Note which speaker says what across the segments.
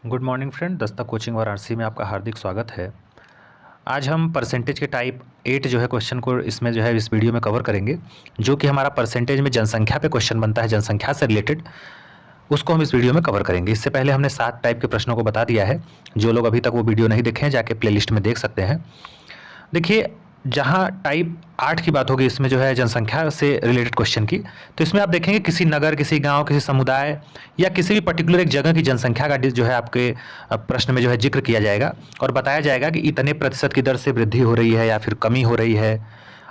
Speaker 1: Good morning friend, Dastak coaching Varanasi में आपका हार्दिक स्वागत है। आज हम परसेंटेज के टाइप 8 जो है क्वेश्चन को इसमें जो है इस वीडियो में कवर करेंगे, जो कि हमारा परसेंटेज में जनसंख्या पे क्वेश्चन बनता है, जनसंख्या से रिलेटेड, उसको हम इस वीडियो में कवर करेंगे। इससे पहले हमने 7 टाइप के प्रश्नों को बता दिया है। जो लोग अभी तक वो वीडियो नहीं देखे हैं जाके प्लेलिस्ट में देख सकते हैं। देखिए, जहाँ टाइप 8 की बात होगी इसमें जो है जनसंख्या से रिलेटेड क्वेश्चन की, तो इसमें आप देखेंगे किसी नगर, किसी गांव, किसी समुदाय या किसी भी पर्टिकुलर एक जगह की जनसंख्या का जो है आपके प्रश्न में जो है जिक्र किया जाएगा और बताया जाएगा कि इतने प्रतिशत की दर से वृद्धि हो रही है या फिर कमी हो रही है।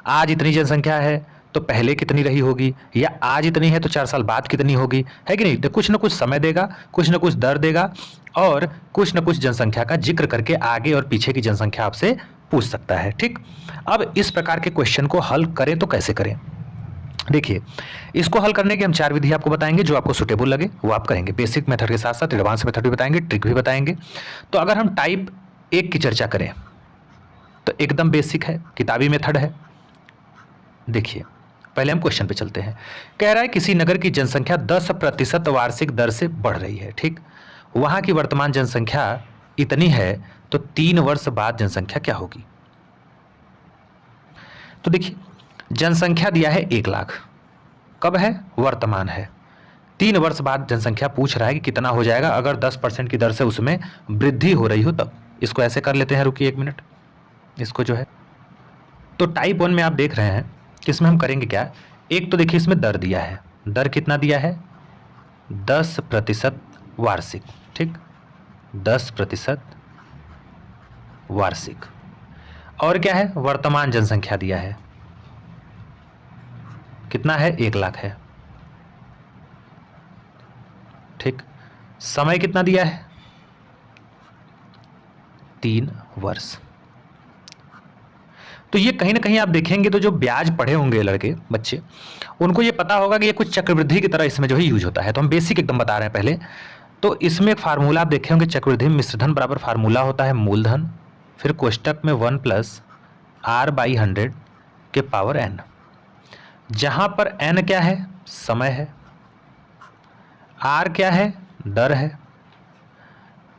Speaker 1: आज इतनी जनसंख्या है तो पहले कितनी रही होगी, या आज इतनी है तो 4 साल बाद कितनी होगी, है कि नहीं। तो कुछ ना कुछ समय देगा, कुछ ना कुछ दर देगा और कुछ ना कुछ जनसंख्या का जिक्र करके आगे और पीछे की जनसंख्या आपसे पूछ सकता है। ठीक, अब इस प्रकार के क्वेश्चन को हल करें तो कैसे करें। देखिए, इसको हल करने के हम 4 विधि आपको बताएंगे, जो आपको सुटेबल लगे वो आप करेंगे। बेसिक मेथड के साथ साथ एडवांस मेथड भी बताएंगे, ट्रिक भी बताएंगे। तो अगर हम टाइप 1 की चर्चा करें तो एकदम बेसिक है, किताबी मेथड है। देखिए, पहले हम क्वेश्चन पे चलते हैं। कह रहा है किसी नगर की जनसंख्या 10% वार्षिक दर से बढ़ रही है। ठीक, वहां की वर्तमान जनसंख्या इतनी है तो 3 वर्ष बाद जनसंख्या क्या होगी। तो देखिए, जनसंख्या दिया है 1 लाख, कब है, वर्तमान है। 3 वर्ष बाद जनसंख्या पूछ रहा है कि कितना हो जाएगा अगर 10% की दर से उसमें वृद्धि हो रही हो तब। इसको ऐसे कर लेते हैं, रुकिए 1 मिनट। इसको जो है तो टाइप 1 में आप देख रहे हैं कि इसमें हम करेंगे क्या। एक तो देखिए इसमें दर दिया है, दर कितना दिया है, 10% वार्षिक। ठीक, 10% वार्षिक। और क्या है, वर्तमान जनसंख्या दिया है, कितना है, 1 लाख है। ठीक, समय कितना दिया है, 3 वर्ष। तो ये कहीं ना कहीं आप देखेंगे तो जो ब्याज पढ़े होंगे लड़के बच्चे, उनको ये पता होगा कि ये कुछ चक्रवृद्धि की तरह इसमें जो है यूज होता है। तो हम बेसिक एकदम बता रहे हैं पहले। तो इसमें एक फार्मूला आप देखे होंगे, चक्रवृद्धि में मिश्रधन बराबर फार्मूला होता है मूलधन, फिर कोष्टक में 1+r/100 के पावर n, जहां पर n क्या है, समय है, r क्या है, दर है,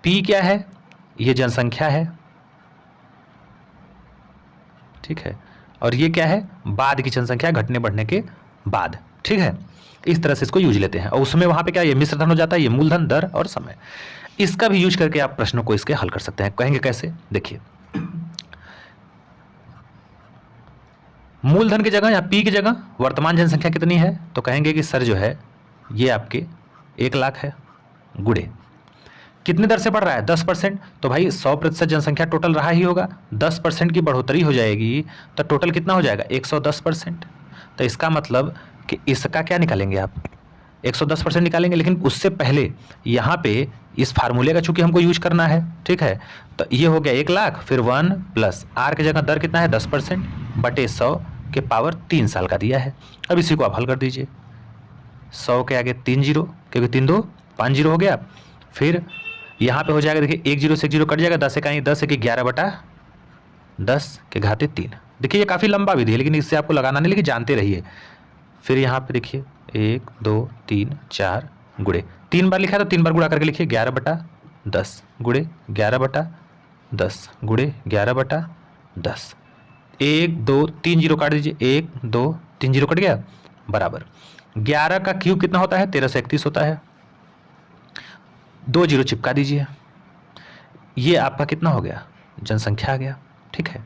Speaker 1: p क्या है, ये जनसंख्या है। ठीक है, और ये क्या है, बाद की जनसंख्या घटने बढ़ने के बाद। ठीक है, इस तरह से इसको यूज लेते हैं। और उसमें वहां पे क्या, ये मिश्रधन हो जाता है, ये मूलधन, दर और समय। इसका भी यूज करके आप प्रश्नों को इसके हल कर सकते हैं। कहेंगे कैसे, देखिए, मूलधन की जगह या पी की जगह वर्तमान जनसंख्या कितनी है, तो कहेंगे कि सर जो है ये आपके 1 लाख है, गुड़े कितने दर से बढ़ रहा है, 10%। तो भाई 100% जनसंख्या टोटल रहा ही होगा, 10% की बढ़ोतरी हो जाएगी तो टोटल कितना हो जाएगा, 110%। तो इसका मतलब कि इसका क्या निकालेंगे आप, 110% निकालेंगे। लेकिन उससे पहले यहाँ पे इस फार्मूले का चूंकि हमको यूज करना है, ठीक है, तो ये हो गया 1 लाख, फिर 1+r की जगह दर कितना है, 10% बटे 100 के पावर 3 साल का दिया है। अब इसी को आप हल कर दीजिए, 100 के आगे 3 जीरो, क्योंकि 3 2 5 जीरो हो गया। फिर यहाँ पे हो जाएगा, देखिए 1 जीरो से 1 जीरो कट जाएगा, 10 1 10 1 11/10 के घाते 3। देखिए ये काफ़ी लंबा विधि है, लेकिन इससे आपको लगाना नहीं, लेकिन जानते रहिए। फिर यहाँ पे देखिए 1 2 3 4 गुड़े 3 बार लिखा है तो 3 बार गुड़ा करके लिखिए, 11/10 गुड़े 11/10 गुड़े 11/10। 1 2 3 जीरो काट दीजिए, 1 2 3 जीरो कट गया, बराबर 11 का क्यूब कितना होता है, 1331 होता है। 2 जीरो चिपका दीजिए, ये आपका कितना हो गया, जनसंख्या आ गया। ठीक है,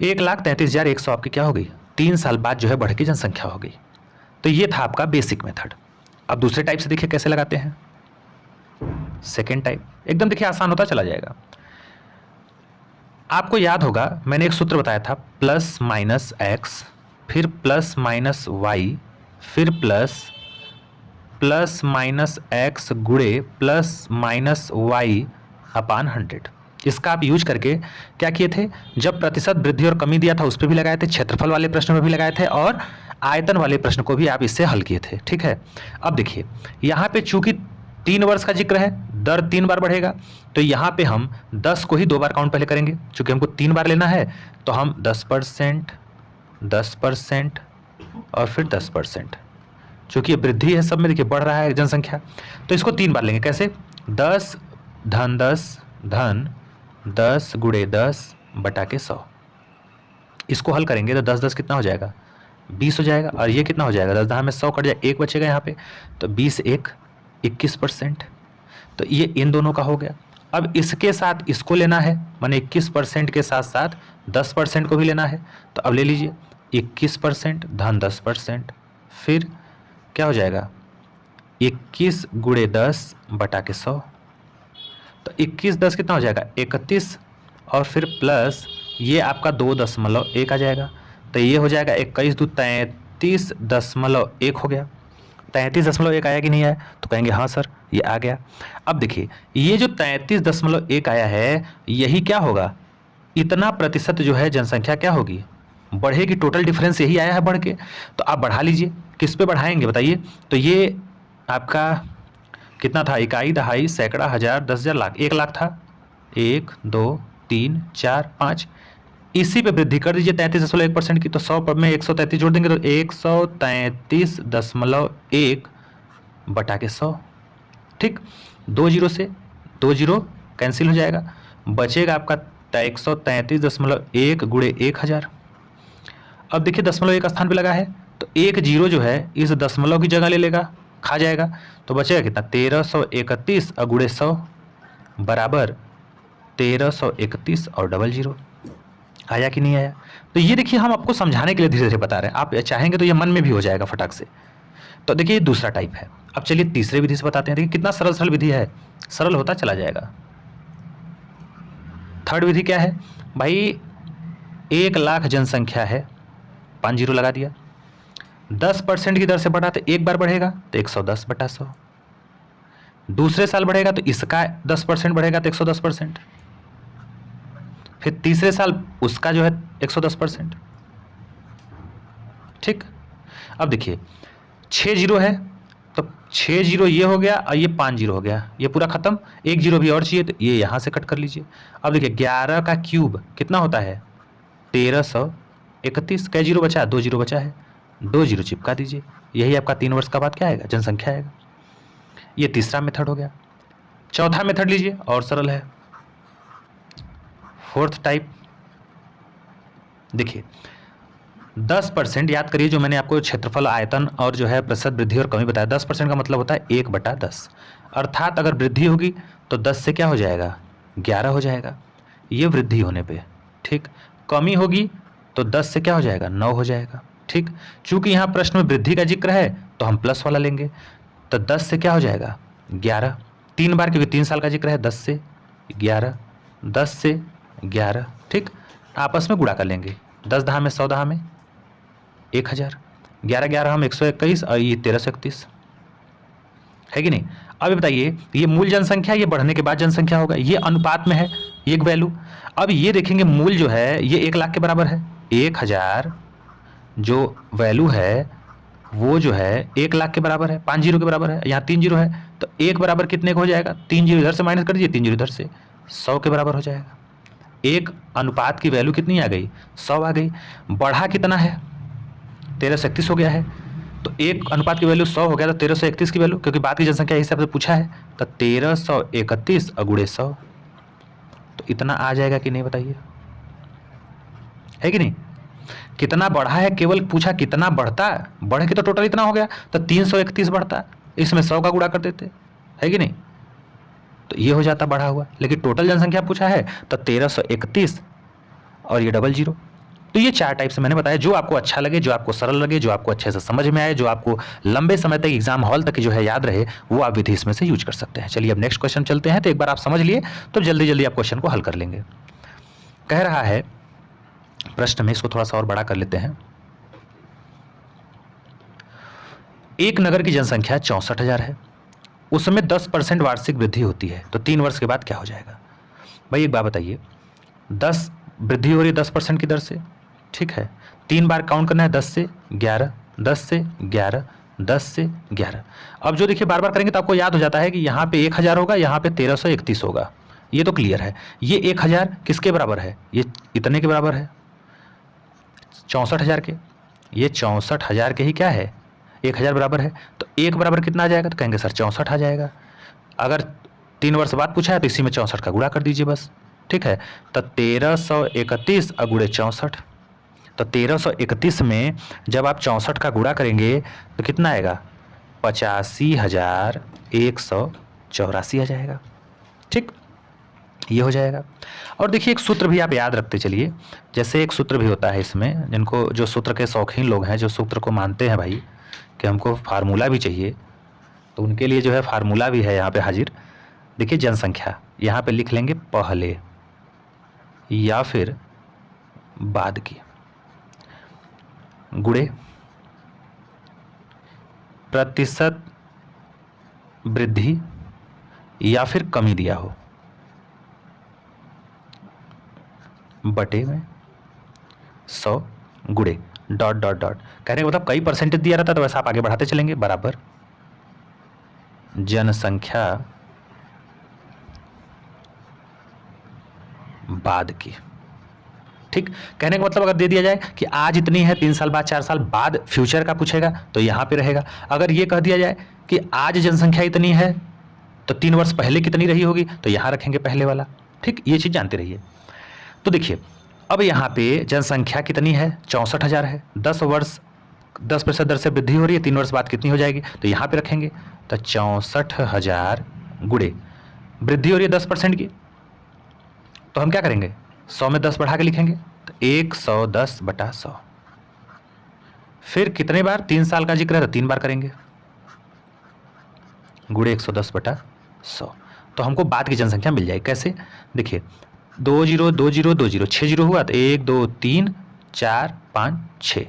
Speaker 1: 1,33,100 आपकी क्या हो गई, 3 साल बाद जो है बढ़ के जनसंख्या हो गई। तो ये था आपका बेसिक मेथड। अब दूसरे टाइप से देखिए कैसे लगाते हैं। सेकेंड टाइप एकदम देखिए आसान होता चला जाएगा। आपको याद होगा मैंने एक सूत्र बताया था, +-x, फिर +-y, फिर ++-x गुड़े +-y/100। इसका आप यूज करके क्या किए थे, जब प्रतिशत वृद्धि और कमी दिया था उस पर भी लगाए थे, क्षेत्रफल वाले प्रश्न में भी लगाए थे, और आयतन वाले प्रश्न को भी आप इससे हल किए थे। ठीक है, अब देखिए यहाँ पे चूंकि 3 वर्ष का जिक्र है, दर 3 बार बढ़ेगा, तो यहाँ पे हम 10 को ही 2 बार काउंट पहले करेंगे, चूंकि हमको 3 बार लेना है। तो हम 10%, 10% और फिर 10%, चूंकि ये वृद्धि है सब में, देखिए बढ़ रहा है जनसंख्या, तो इसको 3 बार लेंगे। कैसे, 10 धन 10 गुणे 10 बटा के 100। इसको हल करेंगे तो 10 10 कितना हो जाएगा, 20 हो जाएगा। और ये कितना हो जाएगा, 10 10 में 100 कट जाए, 1 बचेगा यहाँ पे, तो 20 1 21%। तो ये इन दोनों का हो गया। अब इसके साथ इसको लेना है, माने 21% के साथ साथ 10% को भी लेना है। तो अब ले लीजिए 21% धन 10%, फिर क्या हो जाएगा 21 गुणे 10 बटा के 100। तो 21 10 कितना हो जाएगा 31, और फिर प्लस ये आपका 2.1 आ जाएगा। तो ये हो जाएगा 21 दूनी 33.1 हो गया। 33.1 आया कि नहीं आया, तो कहेंगे हाँ सर ये आ गया। अब देखिए ये जो 33.1 आया है, यही क्या होगा, इतना प्रतिशत जो है जनसंख्या क्या होगी, बढ़ेगी। टोटल डिफरेंस यही आया है बढ़ के। तो आप बढ़ा लीजिए, किस पे बढ़ाएंगे बताइए। तो ये आपका कितना था, इकाई दहाई सैकड़ा हजार 10,000 लाख, 1 लाख था। 1 2 3 4 5, इसी पे वृद्धि कर दीजिए 33.1% की। तो 100 में 133 जोड़ देंगे तो 133.1 बटा के 100। ठीक, 2 जीरो से 2 जीरो कैंसिल हो जाएगा, बचेगा आपका 133.1 गुणे 1000। अब देखिए 0.1 स्थान पे लगा है, तो 1 जीरो जो है इस दशमलव की जगह ले लेगा, खा जाएगा। तो बचेगा कितना 1331 और गुणे 100 बराबर 1331 और 00। आया कि नहीं आया। तो ये देखिए हम आपको समझाने के लिए धीरे धीरे बता रहे हैं, आप चाहेंगे तो ये मन में भी हो जाएगा फटाक से। तो देखिए ये दूसरा टाइप है। अब चलिए तीसरे विधि से बताते हैं। देखिए कितना सरल सरल विधि है, सरल होता चला जाएगा। थर्ड विधि क्या है भाई, 1 लाख जनसंख्या है, 5 जीरो लगा दिया, 10% की दर से बढ़ा तो एक बार बढ़ेगा तो 110 बटा 100। दूसरे साल बढ़ेगा तो इसका 10% बढ़ेगा तो 110%, फिर तीसरे साल उसका जो है 110%। ठीक, अब देखिए 6 जीरो है, तो 6 जीरो ये हो गया और ये 5 जीरो हो गया, ये पूरा खत्म। 1 जीरो भी और चाहिए तो ये यहाँ से कट कर लीजिए। अब देखिए 11 का क्यूब कितना होता है 1331। कै जीरो बचा, 2 जीरो बचा है, 2 जीरो चिपका दीजिए। यही आपका 3 वर्ष का बाद क्या आएगा, जनसंख्या आएगा। ये तीसरा मेथड हो गया। चौथा मेथड लीजिए, और सरल है, फोर्थ टाइप। देखिए 10%, याद करिए जो मैंने आपको क्षेत्रफल, आयतन और जो है प्रतिशत वृद्धि और कमी बताया, 10% का मतलब होता है 1/10। अर्थात अगर वृद्धि होगी तो 10 से क्या हो जाएगा 11 हो जाएगा, ये वृद्धि होने पे। ठीक, कमी होगी तो 10 से क्या हो जाएगा 9 हो जाएगा। ठीक, चूंकि यहाँ प्रश्न में वृद्धि का जिक्र है तो हम प्लस वाला लेंगे, तो 10 से क्या हो जाएगा 11, 3 बार, क्योंकि 3 साल का जिक्र है। 10 से 11, 10 से 11। ठीक, आपस में गुणा कर लेंगे, 10 दहा में 100 दहा में 1000, 11 11 हम 121 और ये 1331 है कि नहीं। अब बताइए ये मूल जनसंख्या, ये बढ़ने के बाद जनसंख्या होगा, ये अनुपात में है एक वैल्यू। अब ये देखेंगे मूल जो है ये 1 लाख के बराबर है, 1000 जो वैल्यू है वो जो है 1 लाख के बराबर है, 5 जीरो के बराबर है, यहाँ 3 जीरो है, तो 1 बराबर कितने का हो जाएगा, 3 जीरो इधर से माइनस कर दीजिए, 3 जीरो इधर से, 100 के बराबर हो जाएगा। एक अनुपात की वैल्यू कितनी आ गई 100 आ गई। बढ़ा कितना है 1331 हो गया है, तो एक अनुपात की वैल्यू 100 हो गया, तो 1331 की वैल्यू, क्योंकि बाद की जनसंख्या हिसाब से पूछा है, तो 1331 गुणे 100, तो इतना आ जाएगा कि नहीं बताइए, है कि नहीं। कितना बढ़ा है, केवल पूछा कितना बढ़ता, बढ़ के तो टोटल इतना हो गया, तो 331 बढ़ता, इसमें 100 का गुणा कर देते, है कि नहीं, तो ये हो जाता बढ़ा हुआ। लेकिन टोटल जनसंख्या पूछा है तो 1331 और ये 00। तो ये 4 टाइप से मैंने बताया, जो आपको अच्छा लगे, जो आपको सरल लगे, जो आपको अच्छे से समझ में आए, जो आपको लंबे समय तक एग्जाम हॉल तक जो है याद रहे, वो आप विधि इसमें से यूज कर सकते हैं। चलिए अब नेक्स्ट क्वेश्चन चलते हैं। तो एक बार आप समझ लिए तो जल्दी जल्दी आप क्वेश्चन को हल कर लेंगे। कह रहा है प्रश्न में, इसको थोड़ा सा और बड़ा कर लेते हैं। एक नगर की जनसंख्या 64,000 है, उसमें 10% वार्षिक वृद्धि होती है, तो 3 वर्ष के बाद क्या हो जाएगा। भाई एक बात बताइए, 10 वृद्धि हो रही है 10% की दर से, ठीक है, 3 बार काउंट करना है, 10 से 11, 10 से 11, 10 से 11। अब जो देखिए बार बार करेंगे तो आपको याद हो जाता है कि यहाँ पे 1000 होगा, यहाँ पे 1331 होगा, ये तो क्लियर है। ये 1000 किसके बराबर है, ये इतने के बराबर है 64,000 के, ये 64,000 के ही क्या है 1000 बराबर है, तो 1 बराबर कितना आ जाएगा, तो कहेंगे सर 64 आ जाएगा। अगर 3 वर्ष बाद पूछा है तो इसी में 64 का गुणा कर दीजिए बस, ठीक है। तो 1331 गुणे 64, तो 1331 में जब आप 64 का गुणा करेंगे तो कितना आएगा, 85,184 आ जाएगा, ठीक, ये हो जाएगा। और देखिए एक सूत्र भी आप याद रखते चलिए, जैसे एक सूत्र भी होता है इसमें, जिनको जो सूत्र के शौकीन लोग हैं, जो सूत्र को मानते हैं भाई कि हमको फार्मूला भी चाहिए, तो उनके लिए जो है फार्मूला भी है यहाँ पे हाजिर। देखिए जनसंख्या यहाँ पे लिख लेंगे पहले या फिर बाद की, गुणे प्रतिशत वृद्धि या फिर कमी दिया हो बटे में 100 गुणे डॉट डॉट डॉट, कहने का मतलब कई परसेंटेज दिया रहता है तो वैसा आप आगे बढ़ाते चलेंगे, बराबर जनसंख्या बाद की, ठीक। कहने का मतलब अगर दे दिया जाए कि आज इतनी है, 3 साल बाद 4 साल बाद फ्यूचर का पूछेगा तो यहाँ पे रहेगा। अगर ये कह दिया जाए कि आज जनसंख्या इतनी है तो 3 वर्ष पहले कितनी रही होगी तो यहाँ रखेंगे पहले वाला, ठीक। ये चीज़ जानते रहिए। तो देखिए अब यहाँ पे जनसंख्या कितनी है, 64,000 है, 10% दर से वृद्धि हो रही है, 3 वर्ष बाद कितनी हो जाएगी तो यहाँ पे रखेंगे। तो 64,000 गुणे वृद्धि हो रही है 10% की, तो हम क्या करेंगे, 100 में 10 बढ़ा के लिखेंगे, तो 110 बटा 100। फिर कितने बार, 3 साल का जिक्र है तो 3 बार करेंगे, गुणे 110 बटा 100। तो हमको बाद की जनसंख्या मिल जाएगी। कैसे, देखिए 2 0 2 0 2 0 6 0 हुआ तो 1 2 3 4 5 6,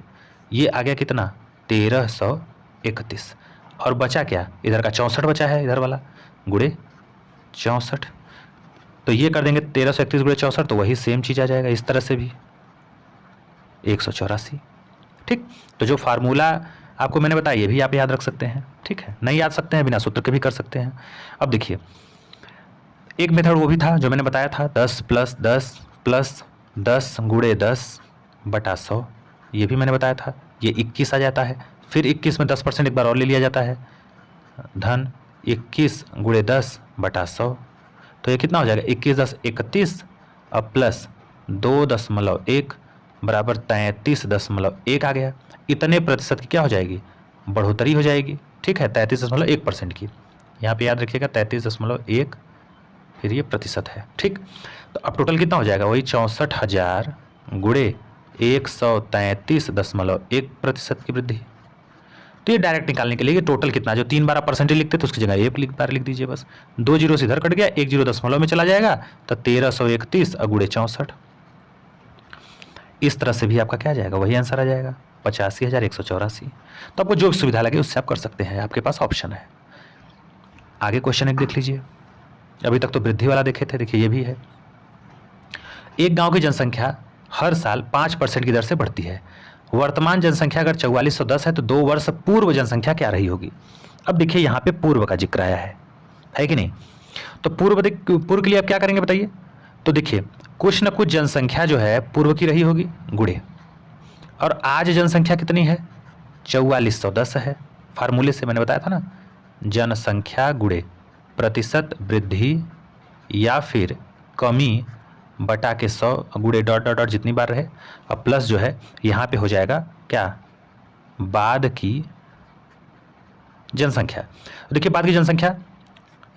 Speaker 1: ये आ गया कितना 1331, और बचा क्या, इधर का 64 बचा है, इधर वाला गुणे 64, तो ये कर देंगे 1331 गुणे 64, तो वही सेम चीज़ आ जाएगा। इस तरह से भी 184, ठीक। तो जो फार्मूला आपको मैंने बताया ये भी आप याद रख सकते हैं, ठीक है, नहीं याद सकते हैं बिना सूत्र के भी कर सकते हैं। अब देखिए एक मेथड वो भी था जो मैंने बताया था, 10 + 10 + 10 गुणे 10 बटा 100, ये भी मैंने बताया था, ये 21 आ जाता है। फिर 21 में 10% एक बार और ले लिया जाता है, धन 21 गुणे 10 बटा 100, तो ये कितना हो जाएगा, 21 10 31 अब प्लस 2.1 बराबर 33.1 आ गया। इतने प्रतिशत की क्या हो जाएगी, बढ़ोतरी हो जाएगी, ठीक है, 33.1% की, यहाँ पे याद रखिएगा 33.1, फिर ये प्रतिशत है, ठीक। तो अब टोटल कितना हो जाएगा, वही 64,000 गुणे 133.1% की वृद्धि। तो ये डायरेक्ट निकालने के लिए टोटल कितना, जो 3 बार आप परसेंटेज लिखते तो उसकी जगह 1 बार लिख दीजिए बस, 2 जीरो से इधर कट गया, 1 जीरो दशमलव में चला जाएगा, तो 1331 गुणे 64, इस तरह से भी आपका क्या आ जाएगा, वही आंसर आ जाएगा 85,184। तो आपको जो सुविधा लगे उससे आप कर सकते हैं, आपके पास ऑप्शन है। आगे क्वेश्चन एक देख लीजिए, अभी तक तो वृद्धि वाला देखे थे, देखिए ये भी है। एक गांव की जनसंख्या हर साल 5% की दर से बढ़ती है, वर्तमान जनसंख्या अगर 4410 है तो 2 वर्ष पूर्व जनसंख्या क्या रही होगी। अब देखिए यहाँ पे पूर्व का जिक्र आया है कि नहीं, तो पूर्व के लिए आप क्या करेंगे बताइए। तो देखिए कुछ न कुछ जनसंख्या जो है पूर्व की रही होगी, गुणे, और आज जनसंख्या कितनी है, 4410 है। फार्मूले से मैंने बताया था ना, जनसंख्या गुणे प्रतिशत वृद्धि या फिर कमी बटा के 100 गुणे डॉट डॉट डॉट जितनी बार रहे, अब प्लस जो है यहाँ पे हो जाएगा क्या, बाद की जनसंख्या। देखिए बाद की जनसंख्या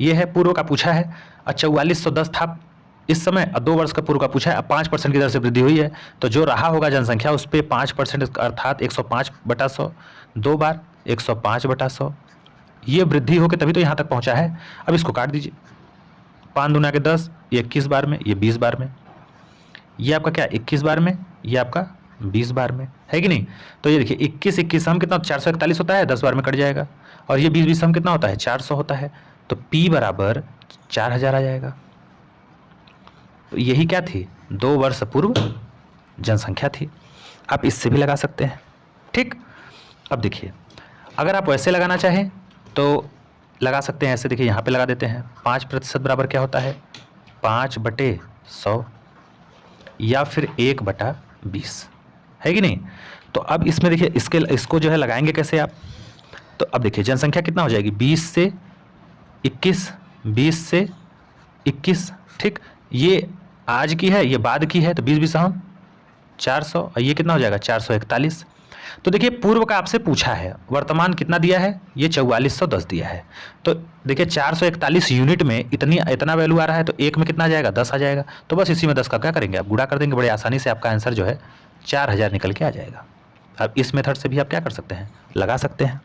Speaker 1: ये है, पूर्व का पूछा है, 4410 था इस समय, 2 वर्ष का पूर्व का पूछा है, अब 5% की दर से वृद्धि हुई है, तो जो रहा होगा जनसंख्या उस पर 5% अर्थात 105 बटा 100, 2 बार 105 बटा 100, ये वृद्धि होकर तभी तो यहाँ तक पहुँचा है। अब इसको काट दीजिए, 5 दूना के 10, ये 21 बार में, ये 20 बार में, ये आपका क्या 21 बार में, ये आपका 20 बार में, है कि नहीं। तो ये देखिए 21 हम कितना 441 होता है, 10 बार में कट जाएगा, और ये 20 हम कितना होता है 400 होता है, तो P बराबर 4000 आ जाएगा। तो यही क्या थी, 2 वर्ष पूर्व जनसंख्या थी। आप इससे भी लगा सकते हैं, ठीक। अब देखिए अगर आप वैसे लगाना चाहें तो लगा सकते हैं ऐसे, देखिए यहाँ पे लगा देते हैं, 5% बराबर क्या होता है 5/100 या फिर 1/20, है कि नहीं। तो अब इसमें देखिए इसको जो है लगाएंगे कैसे आप, तो अब देखिए जनसंख्या कितना हो जाएगी 20 से 21, 20 से 21, ठीक। ये आज की है, ये बाद की है, तो 20 20 हम 400, और ये कितना हो जाएगा 441। तो देखिए पूर्व का आपसे पूछा है, वर्तमान कितना दिया है, ये 4410 दिया है। तो देखिए 441 यूनिट में इतना वैल्यू आ रहा है, तो एक में कितना आ जाएगा 10 आ जाएगा। तो बस इसी में 10 का क्या करेंगे, आप गुणा कर देंगे, बड़े आसानी से आपका आंसर जो है 4000 निकल के आ जाएगा। अब इस मेथड से भी आप क्या कर सकते हैं, लगा सकते हैं।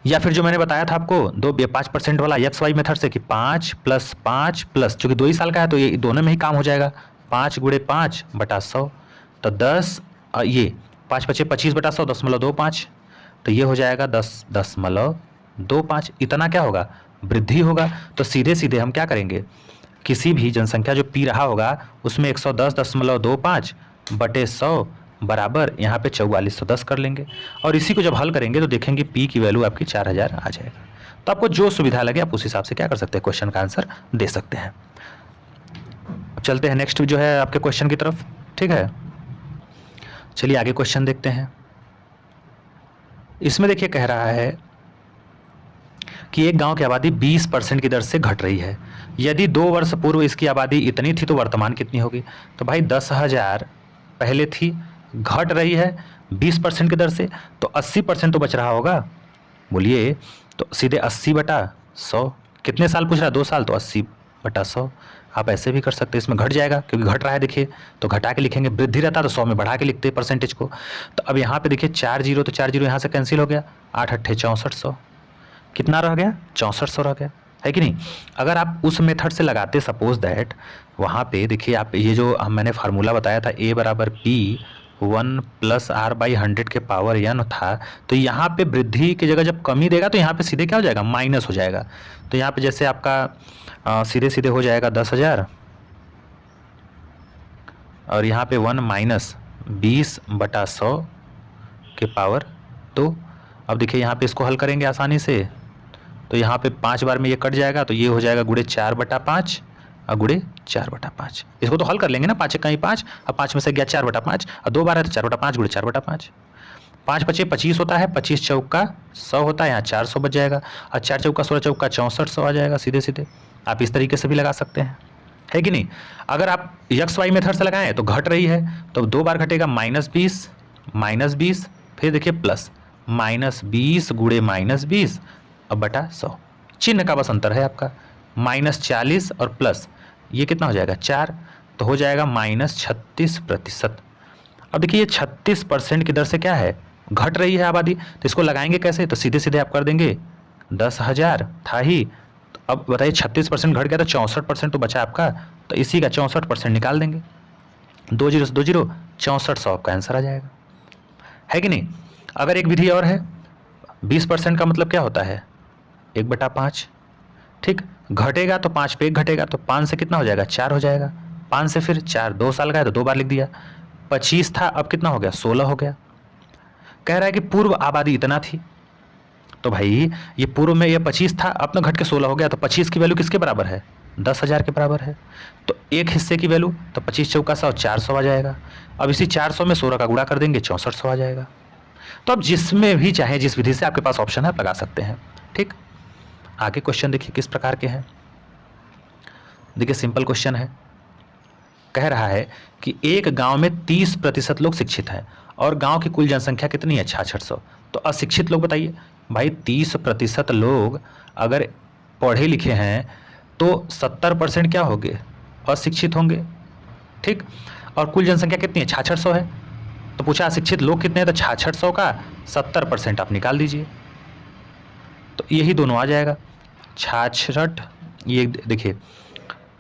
Speaker 1: या फिर जो मैंने बताया था आपको 5% वाला XY मेथड से कि 5 + 5 प्लस, चूंकि 2 ही साल का है तो ये दोनों में ही काम हो जाएगा, 5 × 5 / 100, तो 10, ये 5 × 5 = 25/100, 10.25, तो ये हो जाएगा 10.25। इतना क्या होगा, वृद्धि होगा। तो सीधे सीधे हम क्या करेंगे, किसी भी जनसंख्या जो पी रहा होगा उसमें 110.25 / 100 बराबर यहाँ पे 4410 कर लेंगे, और इसी को जब हल करेंगे तो देखेंगे पी की वैल्यू आपकी 4000 आ जाएगा। तो आपको जो सुविधा लगे आप उस हिसाब से क्या कर सकते हैं, क्वेश्चन का आंसर दे सकते हैं। अब चलते हैं नेक्स्ट जो है आपके क्वेश्चन की तरफ, ठीक है। चलिए आगे क्वेश्चन देखते हैं। इसमें देखिए कह रहा है कि एक गांव की आबादी 20% की दर से घट रही है। यदि 2 वर्ष पूर्व इसकी आबादी इतनी थी तो वर्तमान कितनी होगी। तो भाई 10,000 पहले थी, घट रही है 20% की दर से, तो 80% तो बच रहा होगा। बोलिए, तो सीधे 80/100, कितने साल पूछ रहा है, 2 साल, तो 80/100। आप ऐसे भी कर सकते हैं, इसमें घट जाएगा क्योंकि घट रहा है, देखिए तो घटा के लिखेंगे, वृद्धि रहता तो 100 में बढ़ा के लिखते परसेंटेज को। तो अब यहाँ पे देखिए 4 जीरो, तो 4 जीरो यहाँ से कैंसिल हो गया, 8 × 8 = 6400, कितना रह गया 6400 रह गया, है कि नहीं। अगर आप उस मेथड से लगाते, सपोज दैट वहाँ पे देखिए आप ये जो मैंने फार्मूला बताया था A = P 1 + R/100 के पावर n था, तो यहाँ पे वृद्धि की जगह जब कमी देगा तो यहाँ पे सीधे क्या हो जाएगा, माइनस हो जाएगा। तो यहाँ पे जैसे आपका सीधे सीधे हो जाएगा 10,000, और यहाँ पे 1 - 20/100 के पावर 2। अब देखिए यहाँ पे इसको हल करेंगे आसानी से, तो यहाँ पे 5 बार में ये कट जाएगा, तो ये हो जाएगा × 4/5 और × 4/5। इसको तो हल कर लेंगे ना, 5 × 1 = 5, और 5 में से गया 4/5, और 2 बार है तो 4/5 × 4/5। 5 × 5 = 25 होता है, 25 चौका 100 होता है, यहाँ 400 बच जाएगा, और 4 चौका 16 चौका 6400 आ जाएगा। सीधे सीधे आप इस तरीके से भी लगा सकते हैं, है कि नहीं। अगर आप XY मेथड से लगाएं तो घट रही है, तो 2 बार घटेगा, -20, फिर देखिए प्लस, -20 × -20 अब बटा 100, चिन्ह का बस अंतर है आपका, -40 और प्लस, ये कितना हो जाएगा 4, तो हो जाएगा -36%। अब देखिए ये 36% की दर से क्या है, घट रही है आबादी, तो इसको लगाएंगे कैसे, तो सीधे सीधे आप कर देंगे 10,000 था ही, तो अब बताइए 36% घट गया तो 64% तो बचा आपका, तो इसी का 64% निकाल देंगे, 2 जीरो से 2 जीरो, 6400 आपका आंसर आ जाएगा, है कि नहीं। अगर एक विधि और है, 20% का मतलब क्या होता है 1/5, ठीक, घटेगा तो 5 पे 1 घटेगा, तो 5 से कितना हो जाएगा 4 हो जाएगा, 5 से फिर 4, 2 साल का है तो 2 बार लिख दिया, 25 था अब कितना हो गया 16 हो गया। कह रहा है कि पूर्व आबादी इतना थी, तो भाई ये पूर्व में ये 25 था, अब तो घट के 16 हो गया, तो 25 की वैल्यू किसके बराबर है, 10,000 के बराबर है, तो एक हिस्से की वैल्यू, तो 25 चौका 100, 400 आ जाएगा। अब इसी 400 में 16 का गुणा कर देंगे, 6400 आ जाएगा। तो अब जिसमें भी चाहे, जिस विधि से आपके पास ऑप्शन है आप लगा सकते हैं, ठीक। आगे क्वेश्चन देखिए किस प्रकार के हैं। देखिए सिंपल क्वेश्चन है, कह रहा है कि एक गांव में 30% लोग शिक्षित हैं और गांव की कुल जनसंख्या कितनी है 6600। तो अशिक्षित लोग बताइए, भाई 30% लोग अगर पढ़े लिखे हैं तो 70% क्या होंगे, अशिक्षित होंगे, ठीक। और कुल जनसंख्या कितनी है 6600 है, तो पूछा अशिक्षित लोग कितने हैं, तो 6600 का 70% आप निकाल दीजिए, तो यही दोनों आ जाएगा 66। ये देखिए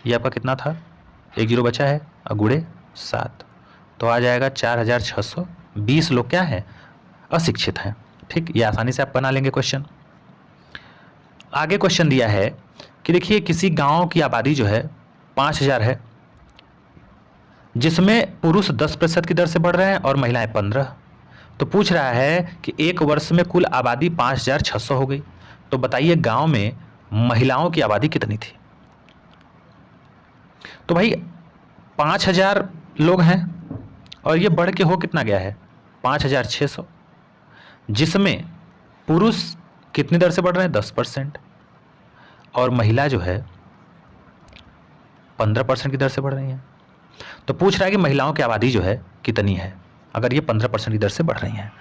Speaker 1: ये आपका कितना था, 1 जीरो बचा है, और गुणे 7, तो आ जाएगा 4620 लोग क्या हैं, अशिक्षित हैं, ठीक। ये आसानी से आप बना लेंगे क्वेश्चन। आगे क्वेश्चन दिया है कि देखिए किसी गांव की आबादी जो है 5000 है, जिसमें पुरुष 10% की दर से बढ़ रहे हैं और महिलाएं 15। तो पूछ रहा है कि एक वर्ष में कुल आबादी 5600 हो गई, तो बताइए गांव में महिलाओं की आबादी कितनी थी। तो भाई 5000 लोग हैं और ये बढ़ के हो कितना गया है 5600, जिसमें पुरुष कितनी दर से बढ़ रहे हैं 10% और महिला जो है 15% की दर से बढ़ रही हैं। तो पूछ रहा है कि महिलाओं की आबादी जो है कितनी है अगर ये 15% की दर से बढ़ रही हैं।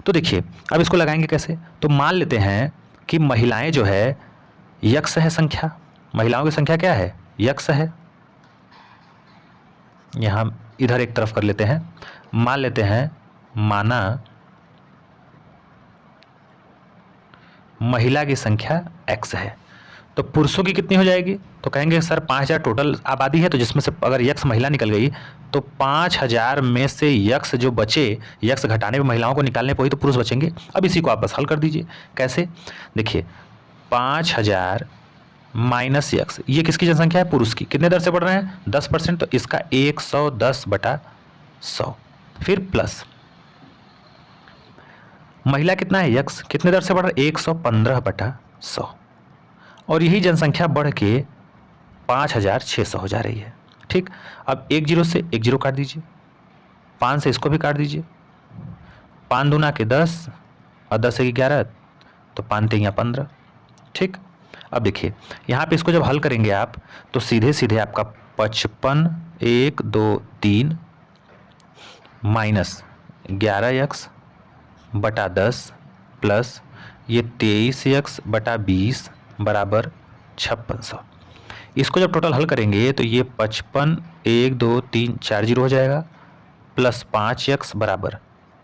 Speaker 1: तो देखिए अब इसको लगाएंगे कैसे, तो मान लेते हैं कि महिलाएं जो है यक्स है संख्या, महिलाओं की संख्या क्या है, यक्स है। यहाँ इधर एक तरफ कर लेते हैं, मान लेते हैं माना महिला की संख्या एक्स है, तो पुरुषों की कितनी हो जाएगी, तो कहेंगे सर 5000 टोटल आबादी है, तो जिसमें से अगर यक्स महिला निकल गई तो 5000 में से यक्स जो बचे, यक्स घटाने में महिलाओं को निकालने पर ही तो पुरुष बचेंगे। अब इसी को आप बस हल कर दीजिए। कैसे, देखिए 5000 माइनस यक्स, ये किसकी जनसंख्या है, पुरुष की, कितने दर से बढ़ रहे हैं 10%, तो इसका 110/100, फिर प्लस महिला कितना है यक्स, कितने दर से बढ़ रहा है 115/100, और यही जनसंख्या बढ़ के 5600 हो जा रही है। ठीक, अब एक जीरो से एक जीरो काट दीजिए, 5 से इसको भी काट दीजिए, 5 दूना के 10 और 10 एक 11, तो 5 तिया 15। ठीक, अब देखिए यहाँ पे इसको जब हल करेंगे आप तो सीधे सीधे आपका 55 1 2 3 माइनस 11x बटा 10 प्लस ये 23x बटा 20 बराबर 5600। इसको जब टोटल हल करेंगे तो ये 55 1 2 3 4 जीरो हो जाएगा, प्लस 5x बराबर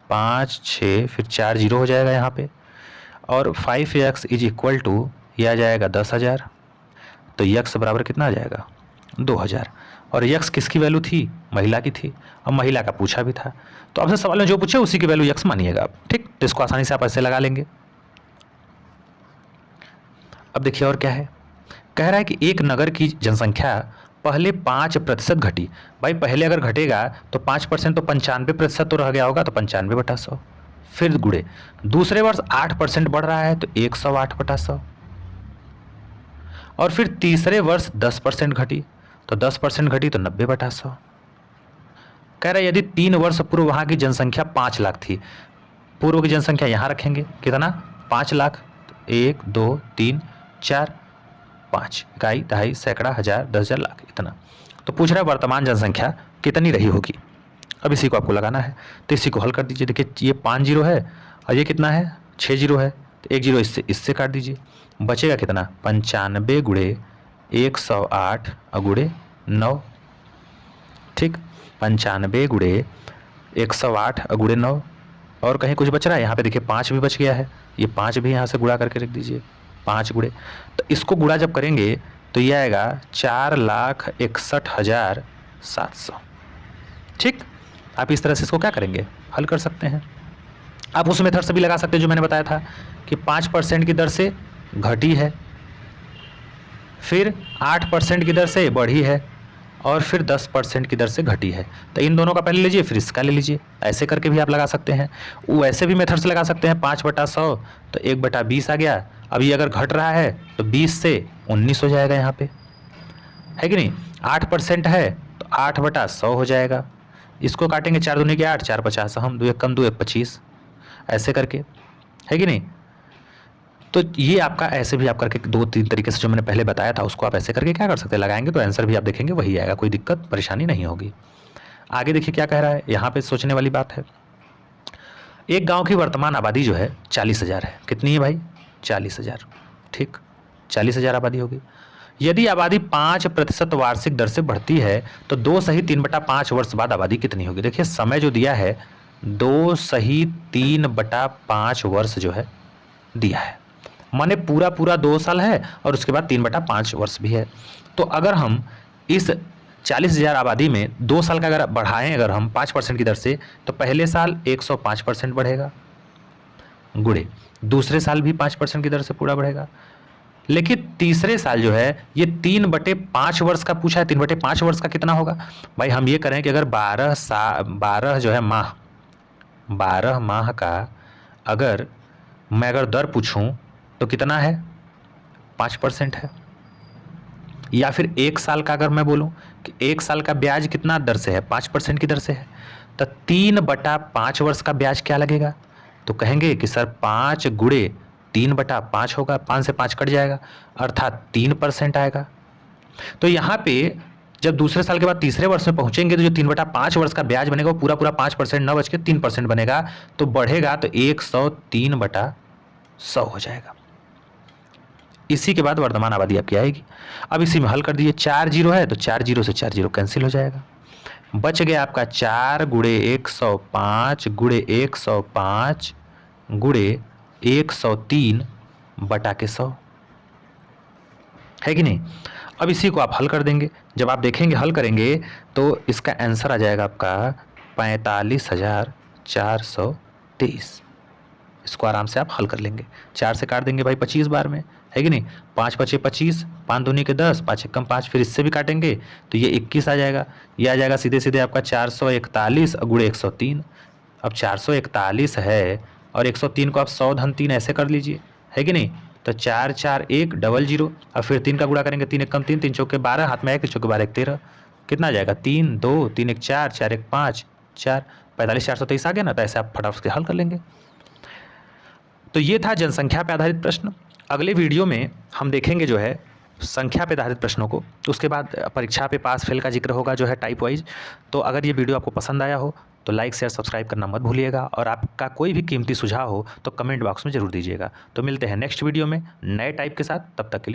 Speaker 1: 5 6 फिर 4 जीरो हो जाएगा यहाँ पे, और 5x इज इक्वल टू यह आ जाएगा 10,000, तो यक्स बराबर कितना आ जाएगा 2000, और यक्स किसकी वैल्यू थी, महिला की थी, अब महिला का पूछा भी था, तो आपसे सवाल में जो पूछे उसी की वैल्यू यक्स मानिएगा आप। ठीक, तो इसको आसानी से आप ऐसे लगा लेंगे। अब देखिए और क्या है, कह रहा है कि एक नगर की जनसंख्या पहले 5% घटी। भाई पहले अगर घटेगा तो 5% तो 95% तो रह गया होगा, तो 95/100, फिर गुड़े दूसरे वर्ष 8% बढ़ रहा है तो 108/100, और फिर तीसरे वर्ष 10% घटी, तो 10% घटी तो 90/100। कह रहा है यदि 3 वर्ष पूर्व वहाँ की जनसंख्या 5 लाख थी, पूर्व की जनसंख्या यहाँ रखेंगे कितना 5 लाख, 1 2 3 4 5 इकाई दहाई सैकड़ा हजार 10,000 लाख इतना, तो पूछ रहा है वर्तमान जनसंख्या कितनी रही होगी। अब इसी को आपको लगाना है, तो इसी को हल कर दीजिए। देखिए ये 5 जीरो है और ये कितना है 6 जीरो है, तो 1 जीरो इससे काट दीजिए, बचेगा कितना 95 गुड़े 108 और गुड़े 9। ठीक, 95 गुड़े 108 और गुड़े 9, और कहीं कुछ बच रहा है, यहाँ पे देखिए 5 भी बच गया है, ये 5 भी यहाँ से गुड़ा करके रख दीजिए, 5 गुड़े, तो इसको गुड़ा जब करेंगे तो ये आएगा 4,61,700। ठीक, आप इस तरह से इसको क्या करेंगे हल कर सकते हैं। आप उस मेथड से भी लगा सकते हैं जो मैंने बताया था कि 5% की दर से घटी है, फिर 8% की दर से बढ़ी है, और फिर 10% की दर से घटी है, तो इन दोनों का पहले लीजिए फिर इसका ले लीजिए, ऐसे करके भी आप लगा सकते हैं। वैसे भी मेथड से लगा सकते हैं 5/100 तो 1/20 आ गया, अब ये अगर घट रहा है तो 20 से 19 हो जाएगा यहाँ पे, है कि नहीं, 8% है तो 8/100 हो जाएगा, इसको काटेंगे 4 दूनी के 8 4 50 हम 2 1 कम 2 1 25, ऐसे करके, है कि नहीं। तो ये आपका ऐसे भी आप करके 2-3 तरीके से जो मैंने पहले बताया था उसको आप ऐसे करके क्या कर सकते हैं, लगाएंगे तो आंसर भी आप देखेंगे वही आएगा, कोई दिक्कत परेशानी नहीं होगी। आगे देखिए क्या कह रहा है, यहाँ पे सोचने वाली बात है। एक गांव की वर्तमान आबादी जो है 40,000 है, कितनी है भाई 40,000। ठीक, 40,000 आबादी होगी। यदि आबादी 5% वार्षिक दर से बढ़ती है तो 2 सही 3/5 वर्ष बाद आबादी कितनी होगी। देखिए समय जो दिया है 2 सही 3/5 वर्ष जो है दिया है, माने पूरा 2 साल है और उसके बाद 3/5 वर्ष भी है। तो अगर हम इस 40,000 आबादी में 2 साल का अगर बढ़ाएं अगर हम 5% की दर से, तो पहले साल 105% बढ़ेगा, गुड़े दूसरे साल भी 5% की दर से पूरा बढ़ेगा, लेकिन तीसरे साल जो है ये 3/5 वर्ष का पूछा है, 3/5 वर्ष का कितना होगा। भाई हम ये करें कि अगर 12 जो है माह, 12 माह का अगर मैं अगर दर पूछूं तो कितना है 5% है, या फिर 1 साल का अगर मैं बोलूं कि 1 साल का ब्याज कितना दर से है 5% की दर से है, तो 3/5 वर्ष का ब्याज क्या लगेगा, तो कहेंगे कि सर 5 गुड़े 3/5 होगा, 5 से 5 कट जाएगा अर्थात 3% आएगा। तो यहाँ पे जब दूसरे साल के बाद तीसरे वर्ष में पहुंचेंगे तो जो 3/5 वर्ष का ब्याज बनेगा वो पूरा 5% न बच के 3% बनेगा, तो बढ़ेगा तो 103/100 हो जाएगा। इसी के बाद वर्तमान आबादी आपकी आएगी। अब इसी में हल कर दीजिए, 4 जीरो है तो 4 जीरो से 4 जीरो कैंसिल हो जाएगा। बच गया आपका 4 गुणे 105 गुणे 105 गुणे 103/100 है कि नहीं। अब इसी को आप हल कर देंगे, जब आप देखेंगे हल करेंगे तो इसका आंसर आ जाएगा आपका 45,423। इसको आराम से आप हल कर लेंगे। 4 से काट देंगे भाई 25 बार में, है कि नहीं। 5 पचे 25, 5 दूनी के 10, 5 एकम 5, फिर इससे भी काटेंगे तो ये 21 आ जाएगा। ये आ जाएगा सीधे सीधे आपका 441 गुणे 103। अब 441 है और 103 को आप 100 धन 3 ऐसे कर लीजिए, है कि नहीं। तो 4 4 1 डबल 0, अब फिर 3 का गुणा करेंगे, 3 एकम 3, 3 चौके 12, हाथ में 1 चौके 12 1 13, कितना आ जाएगा 3 2 3 1 4 4 1 5 4, 45,423 आ गया ना। तो ऐसे आप फटाफट से हल कर लेंगे। तो ये था जनसंख्या पे आधारित प्रश्न। अगले वीडियो में हम देखेंगे जो है संख्या पे आधारित प्रश्नों को, उसके बाद परीक्षा पे पास फेल का जिक्र होगा जो है टाइप वाइज। तो अगर ये वीडियो आपको पसंद आया हो तो लाइक शेयर सब्सक्राइब करना मत भूलिएगा, और आपका कोई भी कीमती सुझाव हो तो कमेंट बॉक्स में जरूर दीजिएगा। तो मिलते हैं नेक्स्ट वीडियो में नए टाइप के साथ, तब तक के लिए।